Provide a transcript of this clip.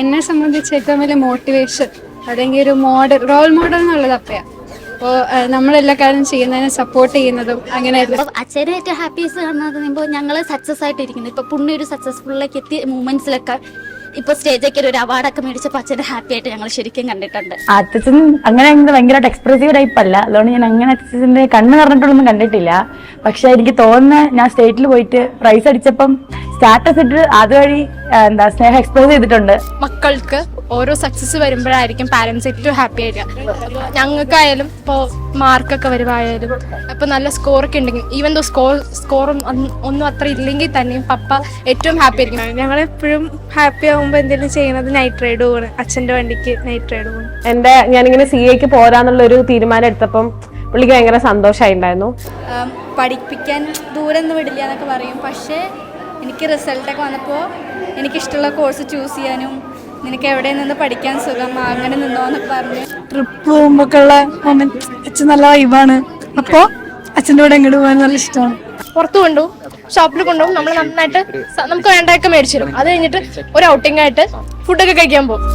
എന്നെ സംബന്ധിച്ച് ഏറ്റവും വലിയ മോട്ടിവേഷൻ അല്ലെങ്കിൽ ഒരു റോൾ മോഡൽ എന്നുള്ളത് അപ്പയാണ്. അപ്പോൾ നമ്മളെല്ലാ കാര്യം ചെയ്യുന്നതിനെ സപ്പോർട്ട് ചെയ്യുന്നതും അങ്ങനെ. അച്ഛനെ ഏറ്റവും ഹാപ്പിയസ്റ്റ് കാണുന്നത് ഞങ്ങൾ സക്സസ് ആയിട്ടിരിക്കുന്നു. ഇപ്പൊ പുണ്യ ഒരു സക്സസ്ഫുള്ളിലേക്ക് എത്തിയ മൂമെന്റ്സിലൊക്കെ ഇപ്പൊ സ്റ്റേജൊക്കെ ഒരു അവാർഡൊക്കെ മേടിച്ചപ്പോൾ അച്ഛനെ ഹാപ്പി ആയിട്ട് ഞങ്ങൾ ശരിക്കും കണ്ടിട്ടുണ്ട്. അച്ഛൻ അങ്ങനെ ഭയങ്കരമായിട്ട് എക്സ്പ്രസീവ് ടൈപ്പ് അല്ല, അതുകൊണ്ട് ഞാൻ അങ്ങനെ അച്ഛൻ്റെ കണ്ണ് നിറഞ്ഞിട്ടൊന്നും കണ്ടിട്ടില്ല. പക്ഷെ എനിക്ക് തോന്നുന്നത് ഞാൻ സ്റ്റേറ്റിൽ പോയിട്ട് പ്രൈസ് അടിച്ചപ്പം സ്റ്റാറ്റസ് ഇട്ട് അതുവഴി സ്നേഹം എക്സ്പ്രസ് ചെയ്തിട്ടുണ്ട്. മക്കൾക്ക് ഓരോ സക്സസ് വരുമ്പോഴായിരിക്കും പാരന്റ്സ് ഏറ്റവും ഹാപ്പി ആയിരിക്കുക. ഞങ്ങൾക്കായാലും ഇപ്പോൾ മാർക്കൊക്കെ വരുമ്പോഴായാലും ഇപ്പൊ നല്ല സ്കോറൊക്കെ ഉണ്ടെങ്കിൽ ഈവൻ ദോ സ്കോറും ഒന്നും അത്ര ഇല്ലെങ്കിൽ തന്നെയും പപ്പ ഏറ്റവും ഹാപ്പി ആയിരിക്കും. ഞങ്ങളെപ്പോഴും ഹാപ്പി ആകുമ്പോൾ എന്തെങ്കിലും ചെയ്യുന്നത് നൈറ്റ് റൈഡ് പോകണം. അച്ഛൻ്റെ വണ്ടിക്ക് നൈറ്റ് റൈഡ് പോകണം. ഞാനിങ്ങനെ CA പോരാന്നുള്ളൊരു തീരുമാനം എടുത്തപ്പം പുള്ളിക്ക് ഭയങ്കര സന്തോഷമായിട്ടുണ്ടായിരുന്നു. പഠിപ്പിക്കാൻ ദൂരം ഒന്നും വിടില്ല എന്നൊക്കെ പറയും. പക്ഷേ എനിക്ക് റിസൾട്ടൊക്കെ വന്നപ്പോൾ എനിക്കിഷ്ടമുള്ള കോഴ്സ് ചൂസ് ചെയ്യാനും നിനക്ക് എവിടെ നിന്ന് പഠിക്കാൻ സുഖം അങ്ങനെ നിന്നോ എന്നൊക്കെ പറഞ്ഞു. ട്രിപ്പ് പോകുമ്പോഴൊക്കെയുള്ള മൊമെന്റ് അച്ഛൻ നല്ല വൈബാണ്. അപ്പോൾ അച്ഛൻ്റെ കൂടെ എങ്ങോട്ട് പോകാൻ നല്ല ഇഷ്ടമാണ്. പുറത്തു കൊണ്ടുപോകും, ഷോപ്പിൽ കൊണ്ടുപോകും, നമ്മൾ നന്നായിട്ട് നമുക്ക് വേണ്ടതൊക്കെ മേടിച്ചു തരും. അത് കഴിഞ്ഞിട്ട് ഒരു ഔട്ടിംഗ് ആയിട്ട് ഫുഡൊക്കെ കഴിക്കാൻ പോകും.